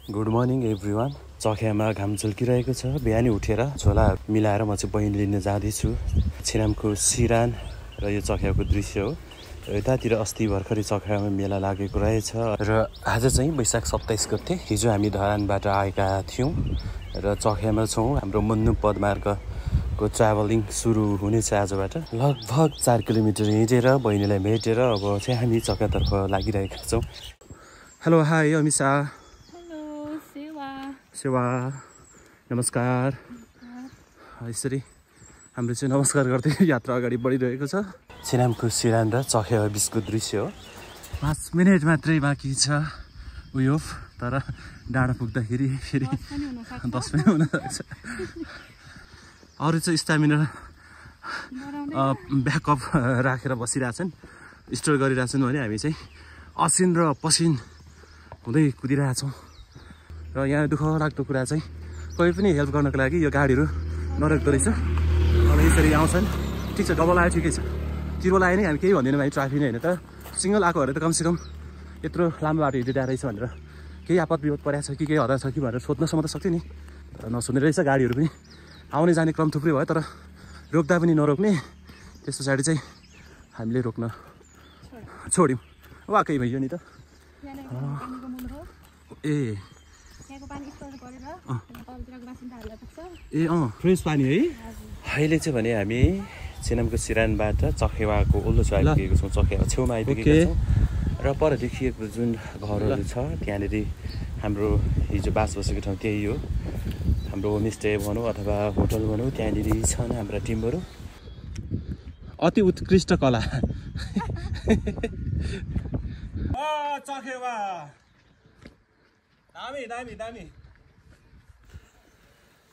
Good morning everyone. चखियामा घाम झुल्किरहेको छ। बिहानै उठेर झोला मिलाएर म चाहिँ बहिनी लिन जाँदैछु। छिरामको सिरान र यो चखियाको दृश्य हो। यतातिर अस्ति भर्खरै चखियामा मेला लागेको रहेछ र आज चाहिँ वैशाख 27 गते। हिजो हामी धरानबाट आएका थियौँ र चखियामा छौँ। हाम्रो मुन्नु पदमार्गको ट्राभलिङ सुरु हुनेछ आजबाट। लगभग 4 किलोमिटर हिँडेर बहिनीलाई भेटेर अब चाहिँ हामी चखियातर्फ लागिरहेका छौँ। Hello, high Amisha. सेवा, नमस्कार। यसरी हाम्रो चाहिँ नमस्कार गर्दै यात्रा अगाडि बढिरहेको छ। छिरामको सिरान र चखिया बिचको दृश्य हो। 5 मिनट मात्रै बाँकी छ उयो, तर डाँडा पुग्दाखेरि फेरि 10 पनि हुन सक्छ। अरू चाहिँ स्टामिना ब्याकअप राखेर बसिरहेछन्, स्टोर गरिरहेछन् भने हामी चाहिँ असिन र पसिन हुँदै कुदिरहेछौँ। र यहाँ दुःख लाग्दो कुरा चाहिँ कोही पनि हेल्प गर्नको लागि यो गाडीहरू नरोक्दो रहेछ। अब यसरी आउँछन्, ठिक छ, डबल आयो ठिकै छ। तिरो लायो नि हामी केही भन्दैनौँ, हामी ट्राफिक नै होइन। तर सिङ्गल आएकोहरू त कमसेकम यत्रो लामो बाटो हिँडिरहेको रहेछ भनेर केही आपद विपद परेको छ कि केही हतार छ कि भनेर सोध्नसम्म त सक्थ्यो नि। तर नसुन्ने रहेछ। गाडीहरू पनि आउने जाने क्रम थुप्रै भयो, तर रोक्दा पनि नरोक्ने। त्यस पछाडि चाहिँ हामीले रोक्न छोड्यौँ। वाकै भइयो नि त। ए फ्रेस पानी है। अहिले चाहिँ भने हामी छिरामको सिरानबाट चखेवाको ओल्लो छेउ आइपुगेको छौँ। चखेवा छेउमा आइपुगेको छौँ र पर देखिएको जुन घरहरू छ त्यहाँनिर हाम्रो हिजो बास बसेको ठाउँ त्यही हो। हाम्रो होमस्टे भनौँ अथवा होटल भनौँ, त्यहाँनिर छन् हाम्रा टिमहरू। अति उत्कृष्ट कला। चखेवा दामी दामी दामी।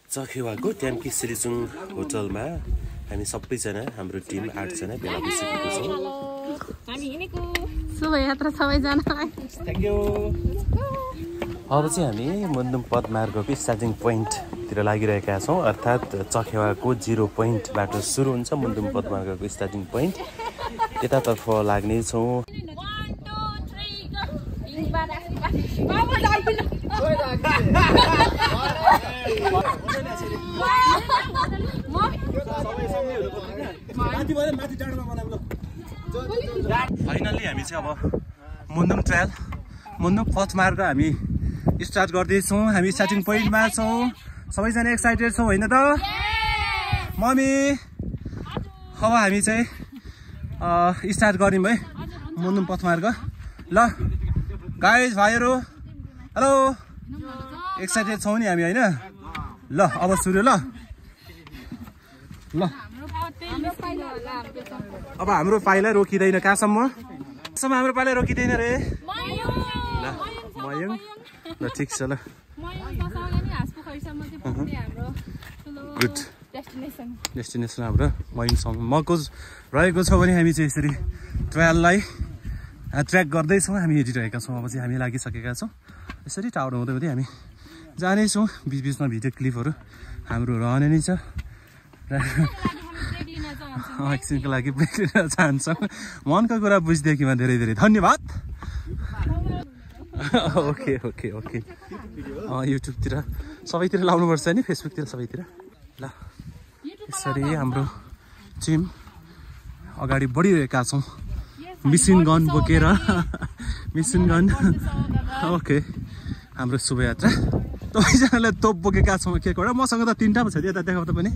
चखेवाको ट्याम्की सिरिजुङ होटलमा हामी सबैजना, हाम्रो टिम 8 जना भेला भइसकेको छौँ। शुभयात्रा सबैजनालाई। Thank you. अब चाहिँ हामी मुन्नु पदमार्गको स्टार्टिङ पोइन्टतिर लागिरहेका छौँ, अर्थात् चखेवाको 0 पोइन्टबाट सुरु हुन्छ मुन्नु पदमार्गको स्टार्टिङ पोइन्ट। यतातर्फ लाग्नेछौँ। फाइनल्ली हामी चाहिँ अब मुन्नुम ट्रायल, मुन्नुम पदमार्ग हामी स्टार्ट गर्दैछौँ। हामी स्टार्टिङ पोइन्टमा छौँ। सबैजना एक्साइटेड छौँ होइन त मम्मी? अब हामी चाहिँ स्टार्ट गऱ्यौँ है मुन्नुम पदमार्ग। ल गाइज भाइहरू, हेलो, एक्साइटेड छौँ नि हामी होइन? ल अब सुरु। ल ल अब हाम्रो पाइला रोकिँदैन। कहाँसम्म? हाम्रो पाइला रोकिँदैन रे। ल मयङ। ल ठिक छ। ल गुड डेस्टिनेसन हाम्रो मयङसम्म मको रहेको छ भने हामी चाहिँ यसरी ट्रायललाई ट्र्याक गर्दैछौँ। हामी हिँडिरहेका छौँ। अब चाहिँ हामी लागिसकेका छौँ। यसरी टावर हुँदै हुँदै हामी जानेछौँ। बिचबिचमा भिडियो क्लिपहरू हाम्रो रहने नै छ। एकछिनको लागि ब्रेक लिन चाहन्छौँ। मनको कुरा बुझिदिएकोमा धेरै धेरै धन्यवाद। Okay okay okay. युट्युबतिर सबैतिर लाउनुपर्छ नि, फेसबुकतिर सबैतिर। ल यसरी हाम्रो टिम अगाडि बढिरहेका छौँ मिसिन गन बोकेर। Machine gun. ओके, हाम्रो शुभयात्रा। सबैजनाले तोप बोकेका छौँ। के एउटा मसँग त 3टा पो छ। यता देखाउँदा पनि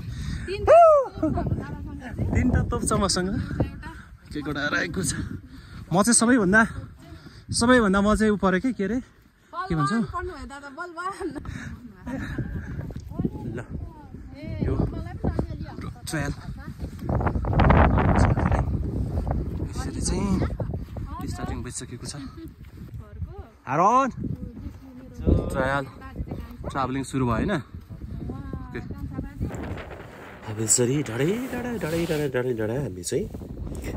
3टा तोप छ मसँग। के एउटा रहेको छ। म चाहिँ सबैभन्दा म चाहिँ उ पऱ्यो के अरे के भन्छ ल यो ट्रायल यसरी चाहिँ स्टार्टिङ भइसकेको छ। हारोन ट्रायल ट्राभलिङ सुरु भयो होइन? अब यसरी डढै डढा हामी चाहिँ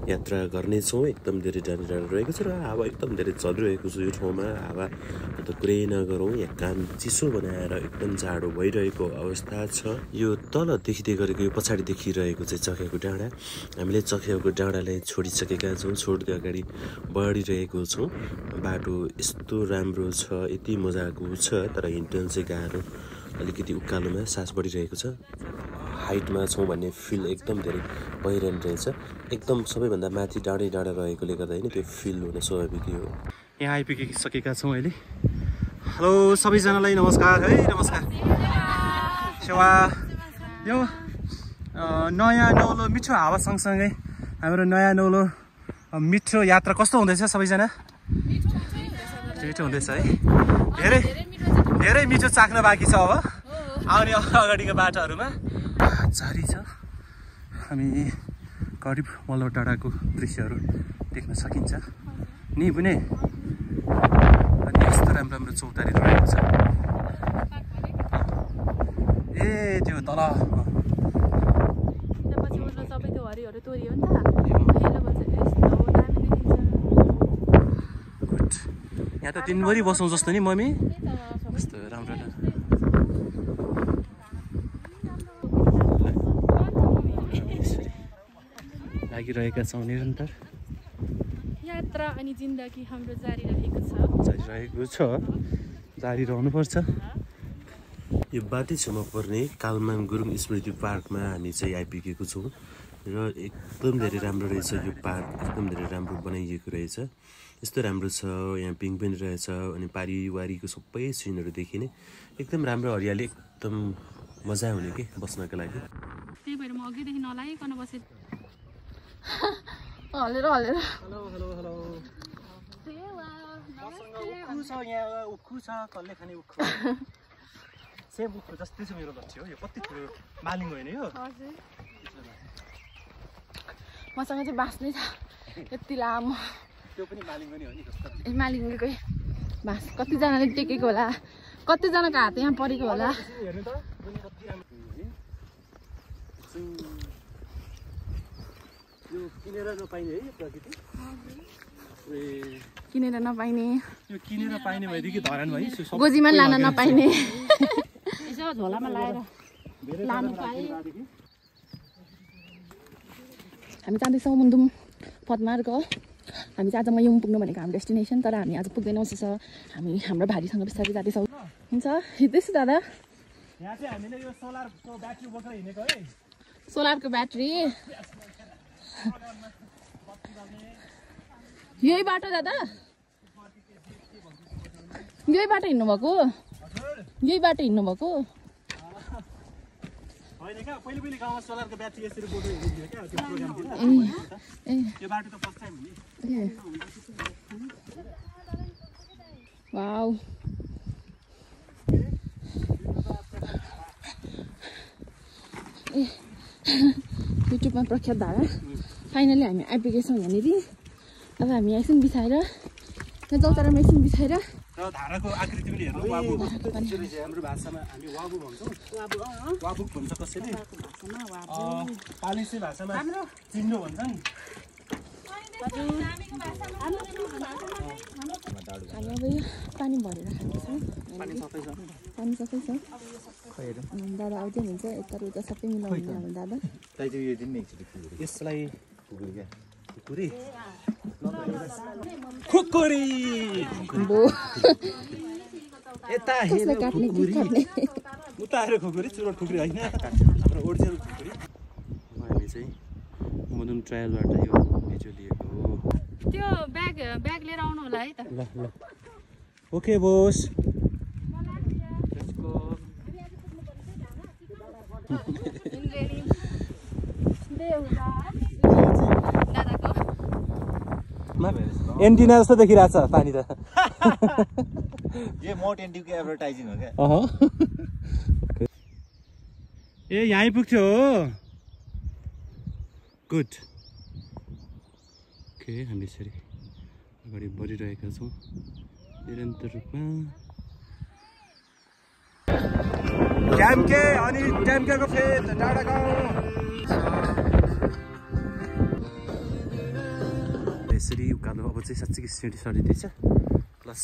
यात्रा गर्नेछौँ। एकदम धेरै टाढा रहेको छ र हावा एकदम धेरै चलिरहेको छ यो ठाउँमा। हावा त कुरै नगरौँ, यहाँ कान चिसो बनाएर एकदम जाडो भइरहेको अवस्था छ। यो तल देखिँदै गरेको यो पछाडि देखिरहेको चाहिँ चखेको डाँडा। हामीले चखेको डाँडालाई छोडिसकेका छौँ, छोड्दै अगाडि बढिरहेको छौँ। बाटो यस्तो राम्रो छ, यति मजाको छ, तर हिँड्न चाहिँ गाह्रो। अलिकति उकालोमा सास बढिरहेको छ। हाइटमा छौँ भन्ने फिल एकदम धेरै भइरहने रहेछ। एकदम सबैभन्दा माथि डाँडै डाँडा रहेकोले गर्दा होइन त्यो फिल हुन स्वाभाविक हो। यहाँ आइपुगिसकेका छौँ अहिले। हेलो सबैजनालाई नमस्कार है, नमस्कार। सेवा यो नयाँ नौलो मिठो हावा सँगसँगै हाम्रो नयाँ नौलो मिठो यात्रा कस्तो हुँदैछ सबैजना? मिठो हुँदैछ है। धेरै धेरै मिठो चाख्न बाँकी छ अब आउने अगाडिको बाटोहरूमा। झारी छ, हामी करिब मल्लो डाँडाको दृश्यहरू देख्न सकिन्छ नि पनि। अनि यस्तो राम्रो राम्रो चौतारीहरू रहेको छ। ए त्यो तल गुड। यहाँ त दिनभरि बसौँ जस्तो नि मम्मी, कस्तो राम्रो लागिरहेका छौँ। निरन्तर यात्रा अनि जिन्दगी हाम्रो जारी रहेको छ, जारी रहनुपर्छ। यो बाटै छेउमा पर्ने कालमान गुरुङ स्मृति पार्कमा हामी चाहिँ आइपुगेको छौँ र एकदम धेरै राम्रो रहेछ यो पार्क। एकदम धेरै राम्रो बनाइएको रहेछ। यस्तो राम्रो छ, यहाँ पिङ पनि रहेछ अनि पारिवारीको सबै सिनहरू देखिने एकदम राम्रो, हरियाली एकदम मजा हुने कि बस्नको लागि। त्यही भएर म अघिदेखि नलागिकन बसेँ। हलेर हलेर हेलो हेलो हेलो। उखु छ यहाँ, उखु छ, कसले खाने उखु? सेम उखु जस्तै छ मेरो लक्ष्य हो। यो कति ठुलो मालिङ होइन यो? मसँग चाहिँ बाँस नै छ यति लामो। त्यो पनि मालिङको नि हो नि? ए मालिङकै बाँस कतिजनाले टेकेको होला, कतिजनाको हात यहाँ परेको होला। हेर्नु त कति राम्रो यो किनेर नपाइने है यो प्रकृति। किनेर नपाइने, यो किनेर पाइने भएदेखि धरान भयो। गोजीमा लान नपाइने, यसो झोलामा लाएर लानु पाए। हामी जाँदैछौँ मुन्दुम पदमार्ग। हामी चाहिँ आज मयुङ पुग्नु भनेको हाम्रो डेस्टिनेसन, तर हामी आज पुग्दैनौँ। त्यसो हामी हाम्रो भारीसँग बिस्तारै जाँदैछौँ। हुन्छ हिँड्दैछु दादा। यहाँ चाहिँ हामीले यो सोलरको ब्याट्री बोकेर हिँडेको है। सोलरको ब्याट्री यही बाटो दादा? यही बाटो हिँड्नु भएको? यही बाटो हिँड्नु भएको? होइन क्या, पहिले पहिले गाउँमा सोलरको ब्याट्री यसरी बोकेर हिँडिदियो क्या त्यो प्रोग्रामतिर। यो बाटो त फर्स्ट टाइम हो नि। वाउ युट्युबमा प्रख्यात धारा। फाइनली हामी आइपुगेछौँ यहाँनिर। अब हामी एकछिन बिछाएर यहाँ चौतारामा एकछिन बिछाएर र धाराको आकृति पनि हेर्नु। वाबु हाम्रो भाषामा हामी वाबु भन्छौँ। वाबुक भन्छ कसैले, पालिसे भाषामा चिन्नु भन्छन्। हामी अब यो पानी भरेर खाँदैछौँ। पानी सबै छ। दादा आउँदै हुन्छ, यता उता सबै मिलाउनु हाम्रो दादा। यसलाई खुकुरी यता काट्ने कि काट्ने उता आएर खुकुरी, चुरोट खुकुरी होइन, हाम्रो ओरिजिनल खुकुरी। हामी चाहिँ मुदुम ट्रायलबाट यो भिडियो लिएको हो। त्यो ब्याग लिएर आउनु होला है त। ल ल ओके बोस। एन्टिना जस्तो देखिरहेछ पानी त। ये मोट एन्टीको एडभर्टाइजिङ हो क्या। ए यहाँ आइपुग्थ्यो हो। गुड। ओके हामी यसरी अगाडि बढिरहेका छौँ निरन्तर रूपमा। ट्याम्के अनि ट्याम्केको फेद डाँडा गाउँ। यसरी उकालो अब चाहिँ साँच्चीकै सिँढी सरिँदैछ प्लस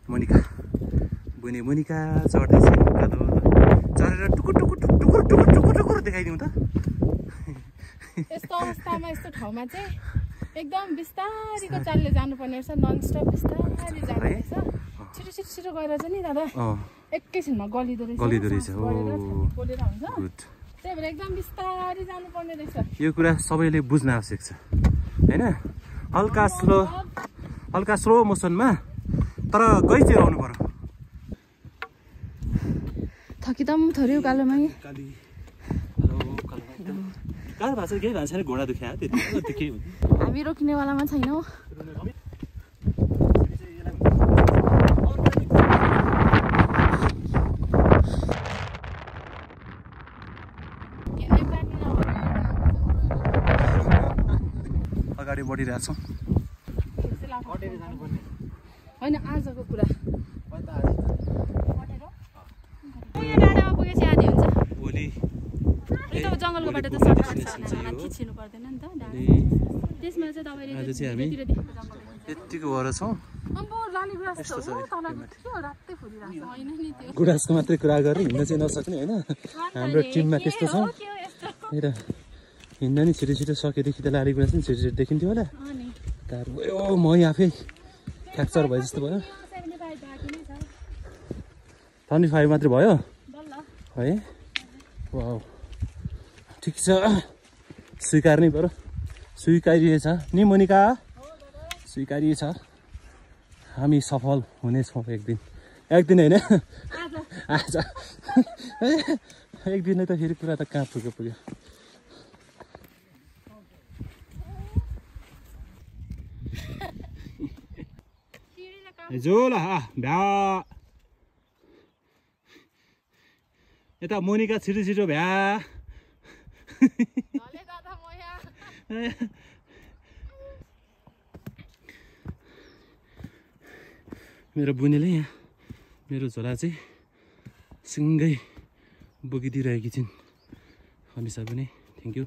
मोनिका मोनिका चढ्दैछ उकालो चढेर टुकुर टुकुर टुकुर टुकुर टुकुर टुकुर देखाइदिउँ त यस्तो अवस्थामा यस्तो ठाउँमा चाहिँ एकदम बिस्तारीको चालले जानुपर्ने रहेछ ननस्टप बिस्तारी जानु रहेछ छिटो छिटो छिटो गएर चाहिँ नि दादा एकैछिनमा गलिँदो रहेछ बोलेर हुन्छ त्यही भएर एकदम बिस्तारी जानुपर्ने रहेछ यो कुरा सबैले बुझ्न आवश्यक छ हैन हल्का स्लो मोसनमा तर गइ चाहिँ रहनु पर्यो थकिदम थोरै उकालोमै कहाँ भएको छ केही भएको छैन घोडा दुख्या त्यति हामी रोकिनेवालामा छैनौँ अगाडि बढिरहेछौँ होइन आजको कुरा यहाँ डाँडामा पुगेपछि आधी हुन्छ भोलि जङ्गलको बाटो त खिचिनु पर्दैन नि त त्यसमा चाहिँ तपाईँले आज चाहिँ हामी यतिको भएर छौँ गुडाँसको मात्रै कुरा गरेर हिँड्न चाहिँ नसक्ने होइन हाम्रो टिममा त्यस्तो छ र हिँड्दा नि छिटो छिटो सकेदेखि त लाली गुडाँस नि छिटो छिटो देखिन्थ्यो होला तार गयो म आफै फ्र्याक्चर भयो जस्तो भयो 25 मात्रै भयो है वाउ ठिक छ स्वीकार्नै पर्यो स्वीकारिएछ नि मोनिका स्वीकारिएछ हामी सफल हुनेछौँ एक दिन होइन आज एक दिन त फेरि कुरा त कहाँ पुग्यो जोला भ्या यता मोनिका छिटो छिटो भ्या मेरो बुनेले यहाँ मेरो झोला चाहिँ सिँगै बोकिदिइरहेकी छिन् हमेसा पनि थ्याङ्क यू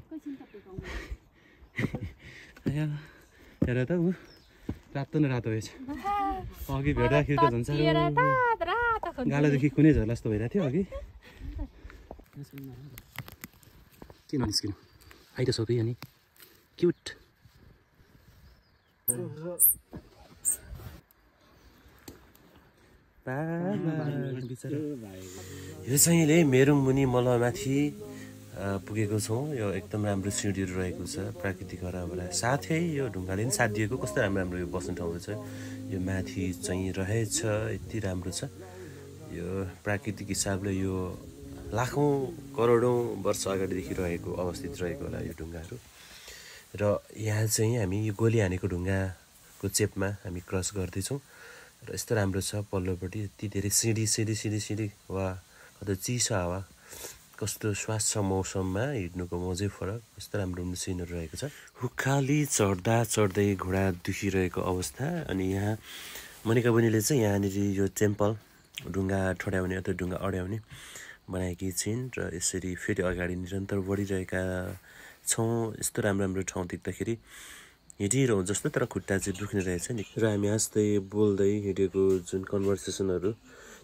हेर त ऊ रातो न रातो भएछ अघि भेट्दाखेरि त झन् गालादेखि कुनै झोला जस्तो भइरहेको थियो अघि किन निस्किनु आइ त सबै अनि क्युट यो चाहिँ मेरुङ मुनि मलमाथि पुगेको छौँ यो एकदम राम्रो सिँढीहरू रहेको छ प्राकृतिक हराभरा साथै यो ढुङ्गाले पनि साथ दिएको कस्तो राम्रो यो बस्ने ठाउँहरू छ यो माथि चाहिँ रहेछ यति राम्रो छ यो प्राकृतिक हिसाबले यो लाखौँ करोडौँ वर्ष अगाडिदेखि रहेको अवस्थित रहेको होला यो ढुङ्गाहरू र यहाँ चाहिँ हामी यो गोली हानेको ढुङ्गाको चेपमा हामी क्रस गर्दैछौँ र यस्तो राम्रो छ पल्लोपट्टि यति धेरै सिँढी वा कता चिसो हावा कस्तो श्वास छ मौसममा हिँड्नुको मजै फरक यस्तो राम्रो सिनहरू रहेको छ उकाली चढ्दै घोडा दुखिरहेको अवस्था अनि यहाँ मोनिका बहिनीले चाहिँ यहाँनिर यो टेम्पल ढुङ्गा ठड्याउने अथवा ढुङ्गा अड्याउने बनाएकी छिन् र यसरी फेरि अगाडि निरन्तर बढिरहेका छौँ यस्तो राम्रो ठाउँ देख्दाखेरि हिँडिरहँ जस्तो तर खुट्टा चाहिँ दुख्ने रहेछ नि र हामी हाँस्दै बोल्दै हिँडेको जुन कन्भर्सेसनहरू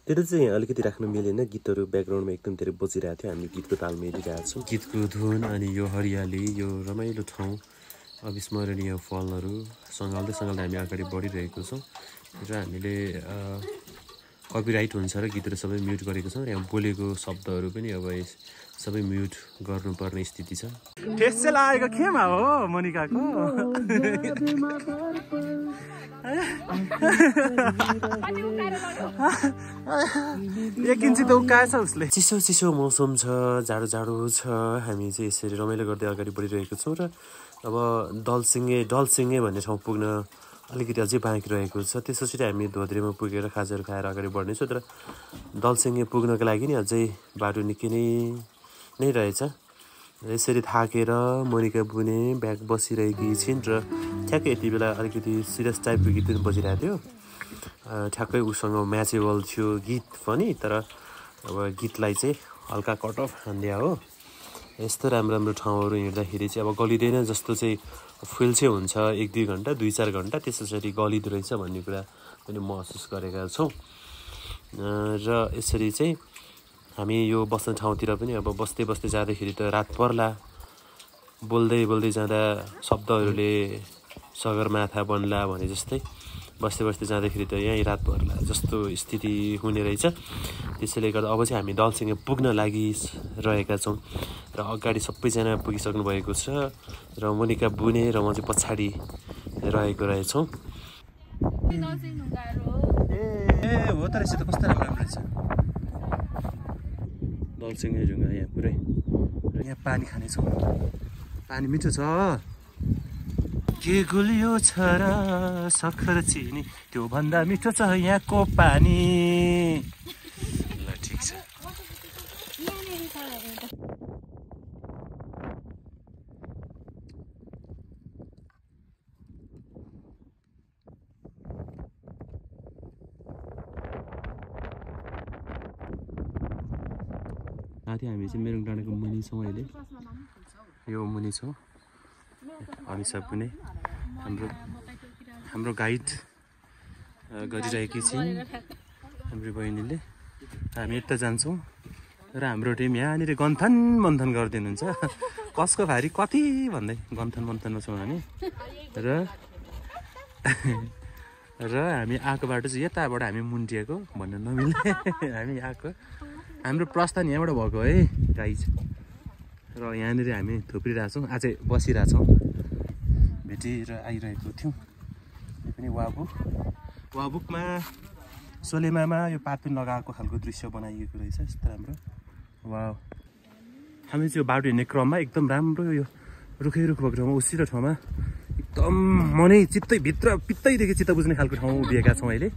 त्यो चाहिँ अलिकति राख्न मिलेन गीतहरू ब्याकग्राउन्डमा एकदम धेरै बजिरहेको थियो हामी गीतको तालमा हेरिरहेको छौँ गीतको धुन अनि यो हरियाली यो रमाइलो ठाउँ अविस्मरणीय फलहरू सँगाल्दै हामी अगाडि बढिरहेको छौँ र हामीले कपिराइट हुन्छ र गीतहरू सबै म्युट गरेको छौँ र यहाँ बोलेको शब्दहरू पनि अब सबै म्युट गर्नुपर्ने स्थिति छ ठेस चाहिँ लागेको खेमा हो मोनिकाको एक इन्ची त उकाएछ उसले चिसो मौसम छ जाडो छ हामी चाहिँ यसरी रमाइलो गर्दै अगाडि बढिरहेको छौँ र अब डलसिङ्गे भन्ने ठाउँ पुग्न अलिकति अझै बाँकी रहेको छ त्यसपछि हामी धोद्रेमा पुगेर खाजाहरू खाएर अगाडि बढ्नेछौँ तर डलसिङ्गे पुग्नको लागि नि अझै बाटो निकै नै रहेछ यसरी थाकेर मोनिका बुने ब्याग बसिरहेकी छिन् र ठ्याक्कै यति बेला अलिकति सिरियस टाइपको गीत पनि बजिरहेको थियो ठ्याक्कै उसँग म्याचेबल थियो गीत पनि तर अब गीतलाई चाहिँ हल्का कट अफ हान्दिया हो यस्तो राम्रो ठाउँहरू हिँड्दाखेरि चाहिँ अब गलिँदैन जस्तो चाहिँ फुल चाहिँ हुन्छ 1-2 घन्टा 2-4 घन्टा त्यसरी गलिँदो रहेछ भन्ने कुरा पनि महसुस गरेका छौँ। र यसरी चाहिँ हामी यो बस्ने ठाउँतिर पनि अब बस्दै जाँदाखेरि त रात पर्ला, बोल्दै जाँदा शब्दहरूले सगरमाथा बन्ला भने जस्तै बस्दै जाँदाखेरि त यहीँ रात पर्ला जस्तो स्थिति हुने रहेछ। त्यसैले गर्दा अब चाहिँ हामी दलसिंह पुग्न लागिरहेका छौँ र अगाडि सबैजना पुगिसक्नु भएको छ र मोनिका बुने र म चाहिँ पछाडि रहेको रहेछौँ। हो त रहेछ त कस्तो राम्रो रहेछ दलसिंह ढुङ्गा यहाँ पुरै। र यहाँ पानी खानेछौँ, पानी मिठो छ। के गुलियो छ र सक्खर चिनी त्यो भन्दा मिठो छ यहाँको पानी। ल ठिक छ। साथी हामी चाहिँ मेरुङ डाँडाको मुनि छौँ अहिले, यो मुनि छौँ। हामी सबैले हाम्रो गाइड गरिरहेकी छिन् हाम्रो बहिनीले। हामी यता जान्छौँ र हाम्रो टिम यहाँनिर गन्थन मन्थन गरिदिनुहुन्छ कसको भारी कति भन्दै गन्थन मन्थनमा छौँ हामी। र हामी आएको बाटो चाहिँ यताबाट हामी मुन्टिएको भन्न नमिल्ने हामी आएको, हाम्रो प्रस्थान यहाँबाट भएको है गाइज। र यहाँनिर हामी थुप्रिरहेछौँ, अझै बसिरहेछौँ, भेटेर आइरहेको थियौँ। यो पनि वाबुकमा सोलेमामा यो पातपिन लगाएको खालको दृश्य बनाइएको रहेछ, यस्तो राम्रो। वाव, हामी चाहिँ यो बाटो हिँड्ने क्रममा एकदम राम्रो यो रुख भएको ठाउँमा उसिलो ठाउँमा एकदम मनै पित्तैदेखि चित्त बुझ्ने खालको ठाउँ उभिएका छौँ अहिले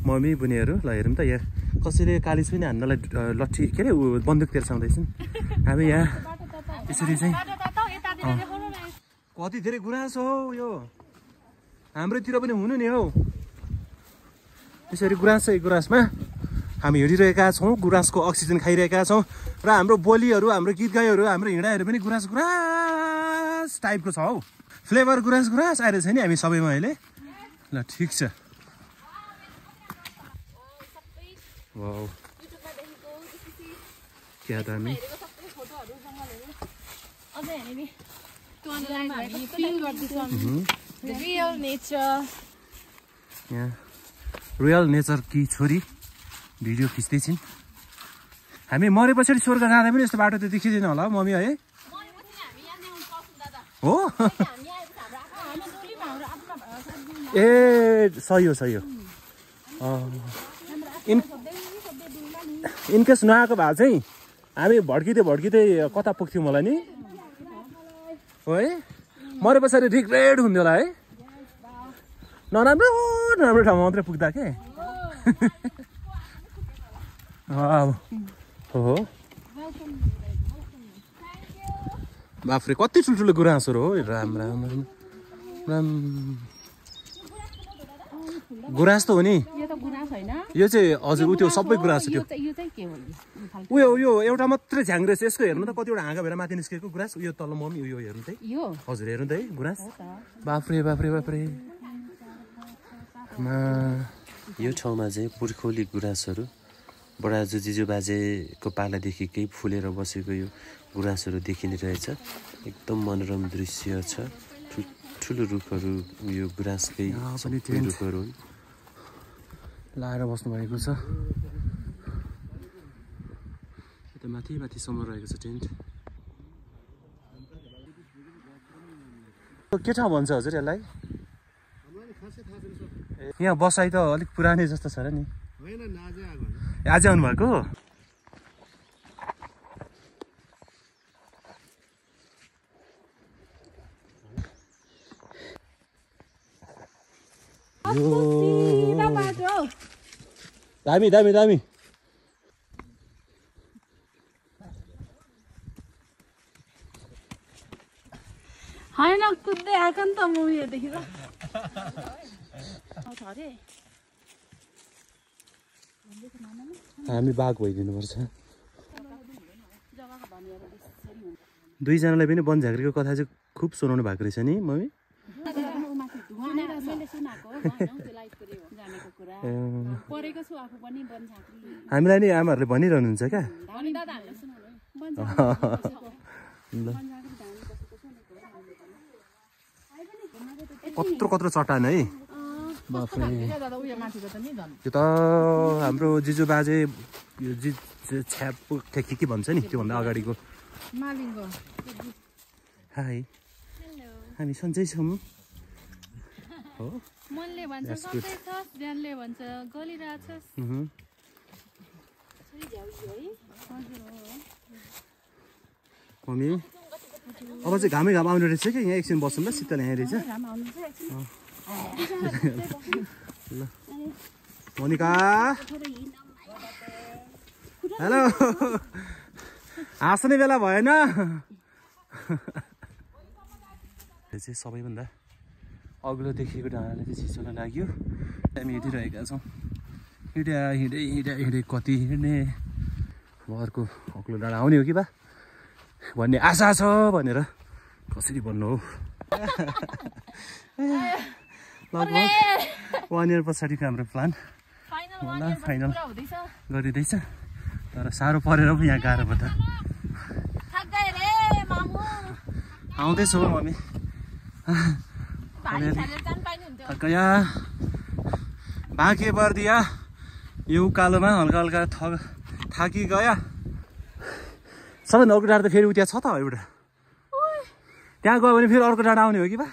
मम्मी बुनेहरू। ल हेरौँ त यहाँ कसैले कालिज पनि हान्नलाई लट्ठी के अरे बन्दुक तेर्साउँदैछन्। हामी यहाँ यसरी चाहिँ कति धेरै गुनासो हो यो हाम्रोतिर पनि हुनु नि हौ। यसरी गुराँसमा हामी हिँडिरहेका छौँ, गुराँसको अक्सिजन खाइरहेका छौँ र हाम्रो बोलीहरू हाम्रो गीत गाईहरू हाम्रो हिँडाइहरू पनि गुराँस टाइपको छ हौ, फ्लेभर गुराँस आइरहेछ नि हामी सबैमा अहिले। ल ठिक छ। वाउ क्या दामी। रियल नेचर कि छोरी भिडियो खिच्दैछिन्। हामी मरे पछाडि स्वर्ग जाँदा पनि यस्तो बाटो त देखिँदैन होला मम्मी है? हो ए सही हो। इनकेस नआएको भए चाहिँ हामी भड्किँदै कता पुग्थ्यौँ होला नि है? मरे पछाडि रिग्रेट हुन्थ्यो होला है? नराम्रो ठाउँमा मात्रै पुग्दा के हो। बाफ्रे कति ठुल्ठुलो गुराँसहरू हो, राम गुराँस त हो नि यो चाहिँ। हजुर उ त्यो सबै गुराँस त्यो उयो एउटा मात्रै झ्याङ रहेछ यसको। हेर्नु त कतिवटा हाँगा भएर माथि निस्केको गुराँस। उयो तल मम्मी उयो हेर्नु त हजुर हेर्नु त है गुराँस। बाफ्रे यो ठाउँमा चाहिँ पुर्खौली गुराँसहरू बडाजु जिजु बाजेको पालादेखिकै फुलेर बसेको यो गुराँसहरू देखिने रहेछ। एकदम मनोरम दृश्य छ। ठुलो रुखहरू यो गुराँसकै रुखहरू लाएर बस्नुभएको छ। यता माथिसम्म रहेको छ टेन्ट। के ठाउँ भन्छ हजुर यसलाई? यहाँ बसाइ त अलिक पुरानै जस्तो छ र नि। आज आउनु भएको? दामी होइन कुद्दै आएको नि त म उयोदेखि त। हामी बाघ भइदिनुपर्छ। दुईजनालाई पनि वन झाँक्रीको कथा चाहिँ खुब सुनाउनु भएको रहेछ नि मम्मी? परेको छु आफू पनि बनझाँक्री हामीलाई नि आमाहरूले भनिरहनुहुन्छ क्या अनि दादा हामीले सुनाउनु कत्रो कत्रो चट्टान है दादा उयो माथिको त नि झन् त्यो त हाम्रो जिजु बाजे यो छ्याप के भन्छ नि त्योभन्दा अगाडिको मालिङ्गो हाई हामी सन्चै छौँ हो मनले भन्छ सधैँ छस् ध्यानले भन्छ गलिरहेछस् मम्मी अब चाहिँ घामै घाम आउने रहेछ कि यहाँ एकछिन बस्छौँ ल शीतल यहाँ रहेछ ल मोनिका हेलो हाँस्ने बेला भएन यो चाहिँ सबैभन्दा अग्लो देखिएको डाँडाले चाहिँ चिसो लाग्यो हामी हिँडिरहेका छौँ हिँडे कति हिँड्ने अर्को अग्लो डाँडा आउने हो कि बा भन्ने आशा छ भनेर कसरी भन्नु हो लगभग 1 इयर पछाडिको हाम्रो प्लान फाइनल गरिँदैछ तर साह्रो परेर पो यहाँ गाह्रो पर्छ आउँदैछु मम्मी यहाँ बाँके बर्दिया यो उकालोमा हल्का हल्का थाकी गया सबैभन्दा अर्को डाँडा त फेरि उता छ त एउटा त्यहाँ गयो भने फेरि अर्को डाँडा आउने हो कि बा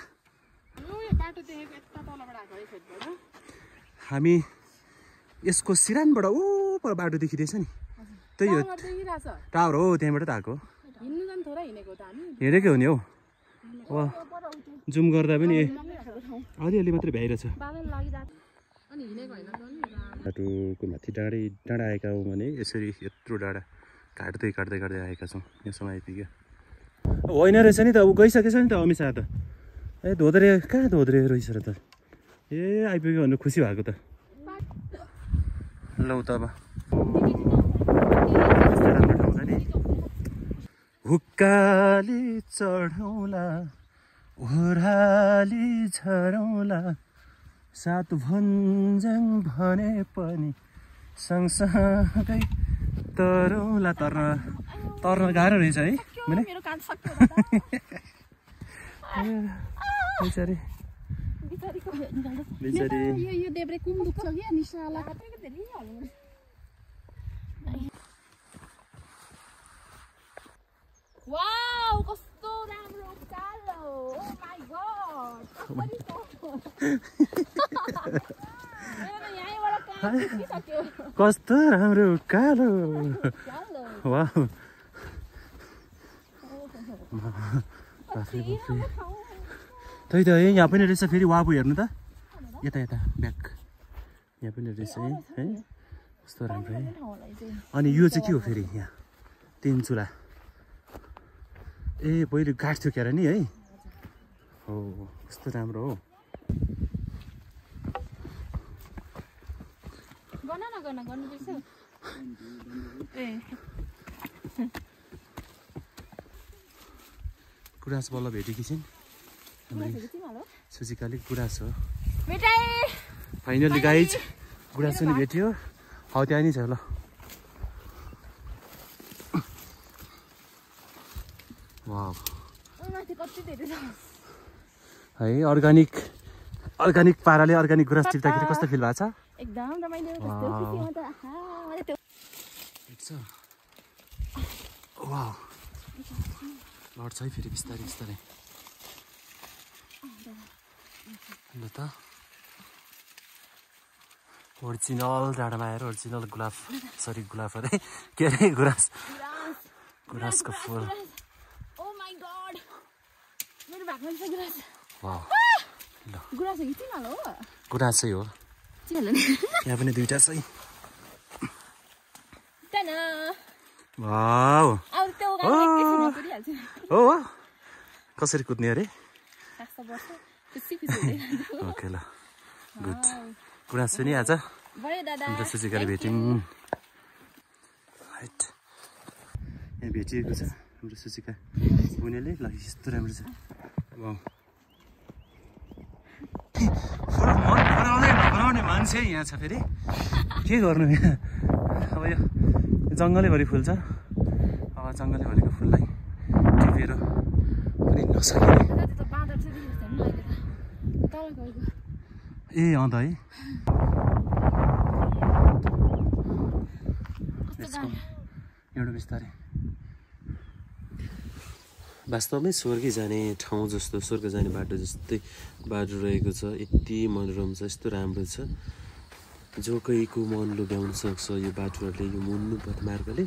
हामी यसको सिरानबाट ऊ पर बाटो देखिँदैछ नि त्यही हो टावर हो त्यहाँबाट त आएको हिँडेकै हो नि हौ अब जुम गर्दा पनि अलिअलि मात्रै भ्याइरहेछ बाटोको माथि डाँडा आएका हौँ भने यसरी यत्रो डाँडा काट्दै आएका छौँ यहाँसम्म आइपुग्यो होइन रहेछ नि त अब गइसकेछ नि त अमित शाह त ए धोद्रे कहाँ धोद्रे रहेछ र त ए आइपुग्यो भनेर खुसी भएको त लौ त अब राम्रो ठाउँ छ नि हुक्काली चढौँला ओह्राली झरौँला सात भन्ज्याङ भने पनि सँगसँगै तरौँला तर्न गाह्रो रहेछ है मैले बिचारी यो देब्रे कुम दुख्छ कि निशाला वाउ कस्तो राम्रो उकालो ओ माय गॉड कस्तो राम्रो उकालो वाह त्यही त है यहाँ पनि रहेछ फेरि वाबु हेर्नु त यता ब्याक यहाँ पनि रहेछ है कस्तो राम्रो है अनि यो चाहिँ के हो फेरि यहाँ 3 चुला ए पहिले गाठ थियो क्यारा नि है हो कस्तो राम्रो हो गुराँस बल्ल भेटेकी छिन् सुजिकाले गुराँस हो फाइनली गाइज गुराँस पनि भेट्यो हौ त्यहाँ नि छ ल वाउ है अर्गानिक पाराले अर्गानिक गुराँस टिप्दाखेरि कस्तो फिल भएको छ एकदम रमाइलो वाउ लड्छ है फेरि बिस्तारै ल त ओरिजिनल डाँडामा आएर ओरिजिनल गुलाब अरे के अरे गुराँसको फुल गुराँसै हो यहाँ पनि दुईटा छ है हो कसरी कुद्ने अरे ओके ल गुड गुराँस पनि आज अन्त सुजिकाले भेट्यौँ राइट यहाँ भेटिएको छ हाम्रो सुजिका बुनेले ल यस्तो राम्रो छ मान्छे यहाँ छ फेरि के गर्नु यहाँ अब यो जङ्गलैभरि फुल छ अब जङ्गलैभरिको फुललाई टिपेर पनि नसकिने ए अन्त है एउटा बिस्तारै वास्तवमै स्वर्ग जाने ठाउँ जस्तो स्वर्ग जाने बाटो जस्तै बाटो रहेको छ यति मनोरम छ यस्तो राम्रो छ जो कोहीको मन लुभ्याउन सक्छ यो बाटोहरूले यो मुन्नु पथमार्गले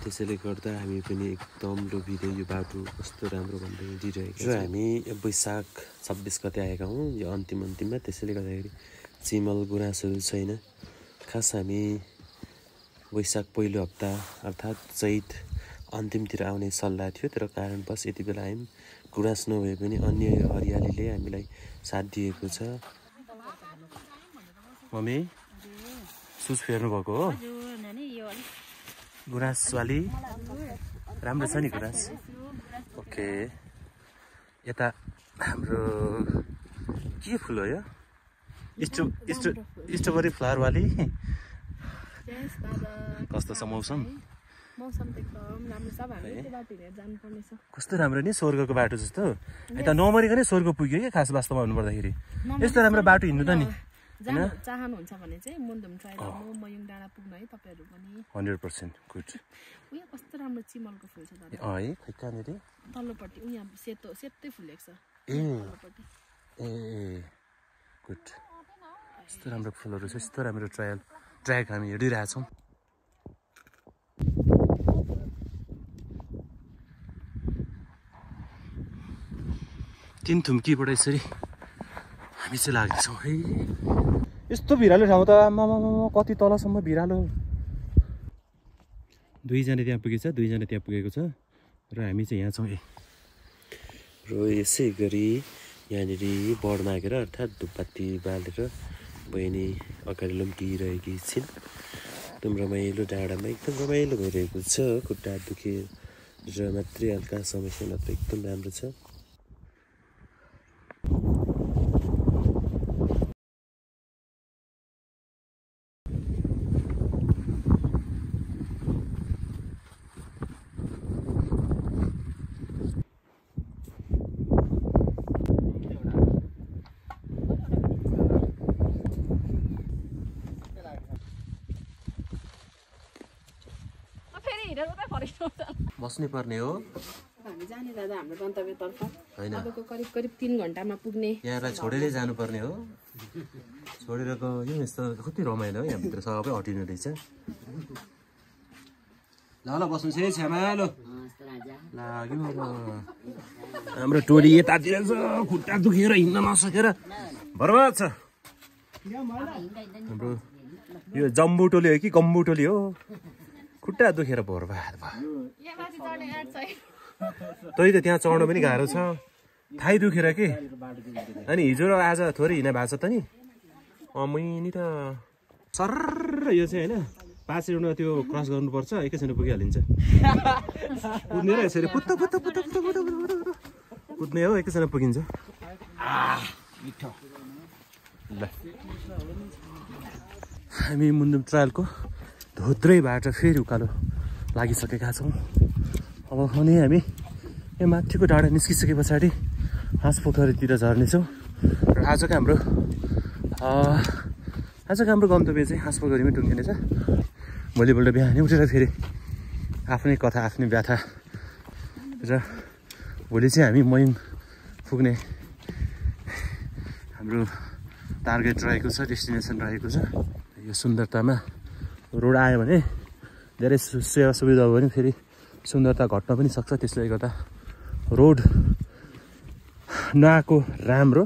त्यसैले गर्दा हामी पनि एकदम लोभिँदै यो बाटो कस्तो राम्रो भन्दै हिँडिरहेको छ हामी वैशाख 26 गते आएका हौँ यो अन्तिममा त्यसैले गर्दाखेरि चिमल गुराँसहरू छैन खास हामी वैशाख पहिलो हप्ता अर्थात् चैत अन्तिमतिर आउने सल्लाह थियो तर कारणवश यति बेला हामी गुराँस नभए पनि अन्य हरियालीले हामीलाई साथ दिएको छ मम्मी सुज फेर्नु भएको हो गुराँसवाली राम्रो छ नि गुराँस ओके यता हाम्रो के फुल हो यो स्ट्रबेरी फ्लावरवाली कस्तो छ मौसम कस्तो राम्रो नि स्वर्गको बाटो जस्तो यता नमरिकन स्वर्ग पुग्यो क्या खास वास्तवमा भन्नुपर्दाखेरि यस्तो राम्रो बाटो हिँड्नु त नि चाहनुहुन्छ भने चाहिँ मुन्दुम ट्रायल मयुङ डाँडा पुग्नु है तपाईहरु पनि 100% गुड उयो कस्तो राम्रो चिमलको फुल छ दादा है खै कहाँनेर तल्लोपट्टि उहाँ सेतै फुलेको छ ए गुड यस्तो राम्रो फुलहरू छ यस्तो राम्रो ट्र्याक हामी हिँडिरहेछौँ तीन थुम्कीबाट यसरी हामी चाहिँ लाग्दैछौँ है यस्तो भिरालो ठाउँ त आमामा कति तलसम्म भिरालो दुईजना त्यहाँ पुगेछ दुईजना त्यहाँ पुगेको छ र हामी चाहिँ यहाँ छौँ र यसै गरी यहाँनिर बढ मागेर अर्थात् धुपबत्ती बालेर बहिनी अगाडि लम्किरहेकी छिन् एकदम रमाइलो डाँडामा एकदम रमाइलो भइरहेको छ खुट्टा दुखेर मात्रै हल्का समस्या मात्र एकदम राम्रो छ बस्नै पर्ने हो हामी जाने दादा हाम्रो गन्तव्यतर्फ अबको करिब 3 घण्टामा पुग्ने यहाँलाई छोडेरै जानुपर्ने हो छोडेर गयो यस्तो कति रमाइलो हो यहाँभित्र सबै हटिनु रहेछ ल बस्नु छै छ्यामालो लाग्यो हाम्रो टोली यतातिर छ खुट्टा दुखेर हिँड्न नसकेर बर्बाद छ हाम्रो यो जम्बु टोली हो कि गम्बु टोली हो खुट्टा दुखेर बर्बाद भयो तै त त्यहाँ चढ्न पनि गाह्रो छ थाहै दुखेर के अनि हिजो र आज थोरै हिँड्न भएको छ त नि मैनी त सर यो चाहिँ होइन 5 राउन्डमा त्यो क्रस गर्नुपर्छ एकैछिन पुगिहालिन्छ कुद्ने र यसरी पुत्त कुद्ने हो एकैछिन पुगिन्छ ल हामी मुन्दुम ट्रायलको धोद्रैबाट फेरि उकालो लागिसकेका छौँ अब अनि हामी यो माथिको डाँडा निस्किसके पछाडि हाँसपोखरीतिर झर्नेछौँ र आजको हाम्रो गन्तव्य चाहिँ हाँसपोखरीमै टुङ्गिनेछ भोलिपल्ट बिहानै उठेर फेरि आफ्नै कथा आफ्नै व्याथा र भोलि चाहिँ हामी मयुङ पुग्ने हाम्रो टार्गेट रहेको छ डेस्टिनेसन रहेको छ यो सुन्दरतामा रोड आयो भने धेरै सेवा सुविधा हो भने फेरि सुन्दरता घट्न पनि सक्छ त्यसले गर्दा रोड नआएको राम्रो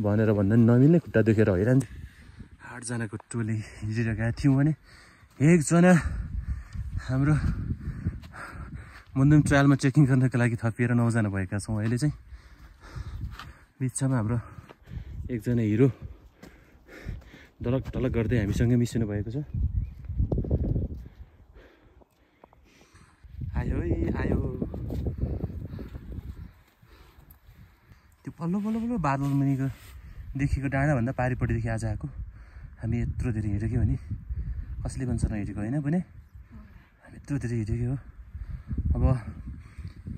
भनेर भन्दा नमिल्ने खुट्टा दुखेर हैरान 8 जनाको टोली हिँडिरहेका थियौँ भने एकजना हाम्रो मुन्दुम ट्रायलमा चेकिङ गर्नको लागि थपिएर 9 जना भएका छौँ अहिले चाहिँ बिचमा हाम्रो एकजना हिरो डलक डलक गर्दै हामीसँगै मिसिनु भएको छ आयो त्यो पल्लो बादल मुनिको देखिको डाँडाभन्दा पारिपट्टिदेखि आज आएको हामी यत्रो धेरै हिँडेको भने कसले भन्छ नहिँडेको होइन भने हामी यत्रो धेरै हिँडेको हो। अब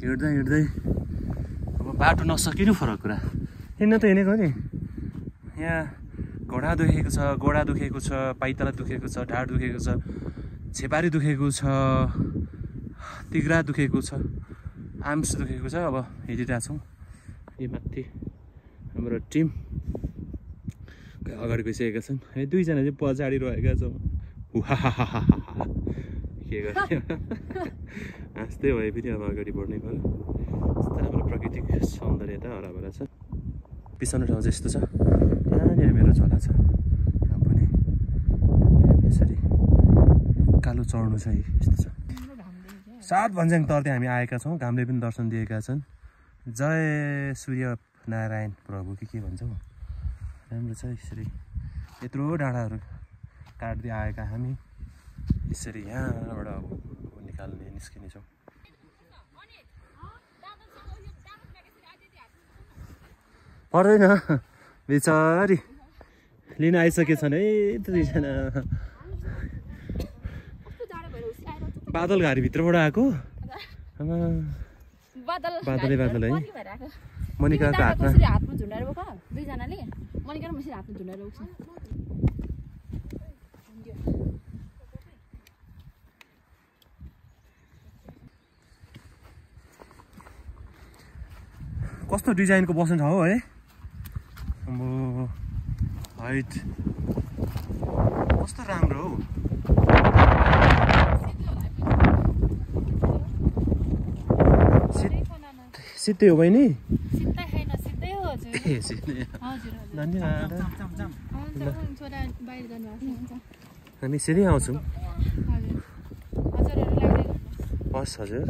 हिँड्दै हिँड्दै अब बाटो नसकिनु फरक कुरा, हिँड्न त हिँडेको नि। यहाँ घोडा दुखेको छ, गोडा दुखेको छ, पाइतला दुखेको छ, ढाड दुखेको छ, छेपारी दुखेको छ, तिग्रा दुखेको छ, आर्म्स दुखेको छ। अब हिँडिरहेछौँ। यो माथि हाम्रो टिम अगाडि गइसकेका छन्। हामी दुईजना चाहिँ पछाडि रहेका छौँ। के गर्ने हाँस्दै भए पनि अब अगाडि बढ्नै पर्यो। यस्तो राम्रो प्राकृतिक सौन्दर्यता हराभरा छ। बिसाउने ठाउँ चाहिँ यस्तो छ। त्यहाँनिर मेरो झोला छ, यहाँ पनि यसरी कालो चढ्नु छ। यस्तो छ। 7 भन्ज्याङ तर्दै हामी आएका छौँ। घामले पनि दर्शन दिएका छन्। जय सूर्य नारायण प्रभु के भन्छ हौ, राम्रो छ। यसरी यत्रो डाँडाहरू काट्दै आएका हामी यसरी यहाँबाट अब निस्किनेछौँ। पर्दैन बिचारी लिन आइसकेछन् है दुईजना। बादल घारीभित्रबाट आएको बादलै बादल है। मनिकाको हातमा झुन्डाएर बोक दुईजनाले, मनिका र मसिर हातमा झुन्डाएर बोक्छ। कस्तो डिजाइनको बस्ने ठाउँ हो है। अब हाइट कस्तो राम्रो हौ। सिधै हो बहिनी? धन्यवाद। हामी सिधै आउँछौँ। हस् हजुर।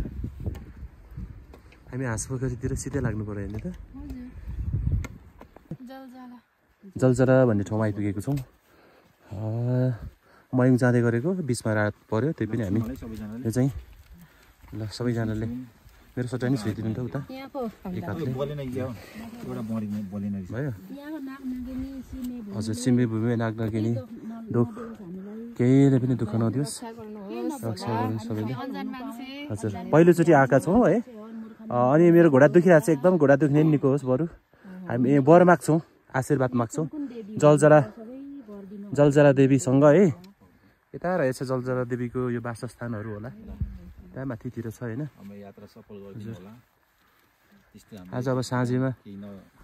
हामी हाँसपोखरीतिर सिधै लाग्नु पऱ्यो होइन त। जलजरा भन्ने ठाउँमा आइपुगेको छौँ। मयङ जाँदै गरेको बिचमा रात पऱ्यो, त्यही पनि हामी यो चाहिँ ल सबैजनाले मेरो सट्टा नि छोइदिनु त उता एक हातले भयो। हजुर सिमे भूमि नाग्नागिनी दुःख केहीले पनि दुःख नदियोस्, रक्षा गर्नु सबैले। हजुर पहिलोचोटि आएका छौँ है। अनि मेरो घोडा दुखिरहेको छ एकदम। घोडा दुख्ने नि निको होस् बरु। हामी वर माग्छौँ, आशीर्वाद माग्छौँ जलजरा देवीसँग है। यता रहेछ जलजरा देवीको यो वासस्थानहरू होला, त्यहाँ माथितिर छ होइन। आज अब साँझीमा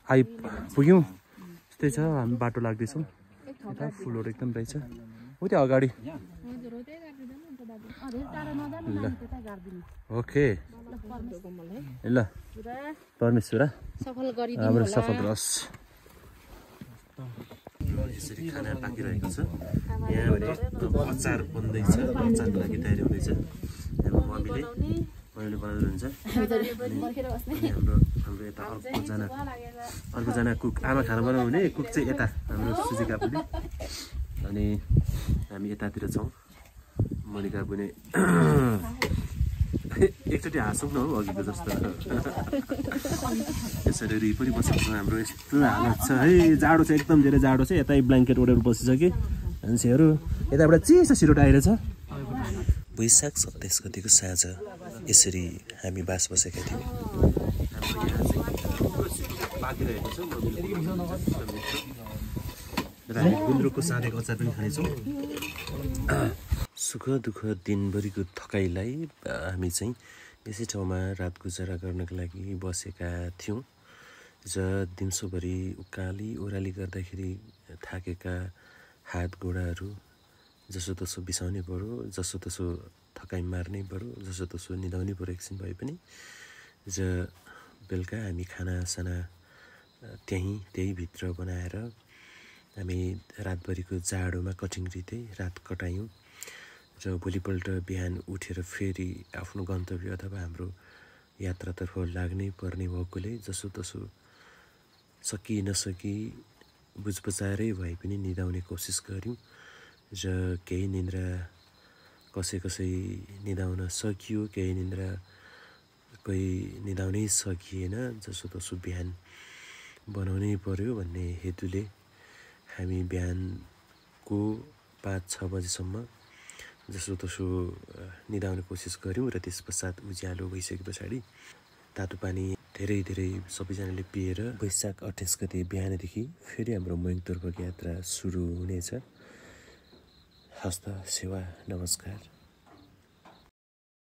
आइपुग्यौँ। त्यस्तै छ। हामी बाटो लाग्दैछौँ। यता फुलहरू एकदम रहेछ उता अगाडि। ल ओके ल परमेश्वर हाम्रो सफल रहोस्। यसरी खाना पाकिरहेको छ। यहाँ भने अचार बन्दैछ, अचारको लागि तयारी हुँदैछ। मम्मीले बनाउनुहुन्छ। हाम्रो यता अर्कोजना कुक आमा खाना बनाउने कुक चाहिँ यता हाम्रो सुजिका पुली। अनि हामी यतातिर छौँ। मनिका पनि एकचोटि हाँसौँ न हौ अघिको जस्तो। यसरी रि पनि बसेको छ। हाम्रो यस्तो हालत छ है। जाडो छ, एकदम धेरै जाडो छ। यतै ब्ल्याङ्केट ओढेर बसिसके मान्छेहरू। यताबाट चिसो सिरोट आइरहेछ। वैशाख 27 गतिको साँझ यसरी हामी बास बसेका थियौँ। र हामी गुन्द्रुकको साँधेको अचार पनि खानेछौँ। सुख दुःख दिनभरिको थकाइलाई हामी चाहिँ यसै ठाउँमा रात गुजारा गर्नको लागि बसेका थियौँ। दिउँसोभरि उकाली ओह्राली गर्दाखेरि थाकेका हात गोडाहरू जसोतसो बिसाउनै पऱ्यो, जसोतसो थकाइ मार्नै पऱ्यो, जसोतसो निदाउनै पऱ्यो एकछिन भए पनि। बेलुका हामी खानासाना त्यही भित्र बनाएर हामी रातभरिको जाडोमा कटिङरिँदै रात कटायौँ। र भोलिपल्ट बिहान उठेर फेरि आफ्नो गन्तव्य अथवा हाम्रो यात्रातर्फ लाग्नै पर्ने भएकोले जसोतसो सकि नसकी बुझबुझाएरै भए पनि निदाउने कोसिस गऱ्यौँ। र केही निन्द्रा कसै निदाउन सकियो, केही निन्द्रा कोही निदाउनै सकिएन। जसोतसो बिहान बनाउनै पर्यो भन्ने हेतुले हामी बिहान बेलुकाको 5-6 बजेसम्म जसोतसो निदाउने कोसिस गऱ्यौँ र त्यस पश्चात उज्यालो भइसके पछाडि तातो पानी धेरै धेरै सबैजनाले पिएर वैशाख 28 गते बिहानदेखि फेरि हाम्रो मयङतर्फको यात्रा सुरु हुनेछ। हस्त सेवा नमस्कार।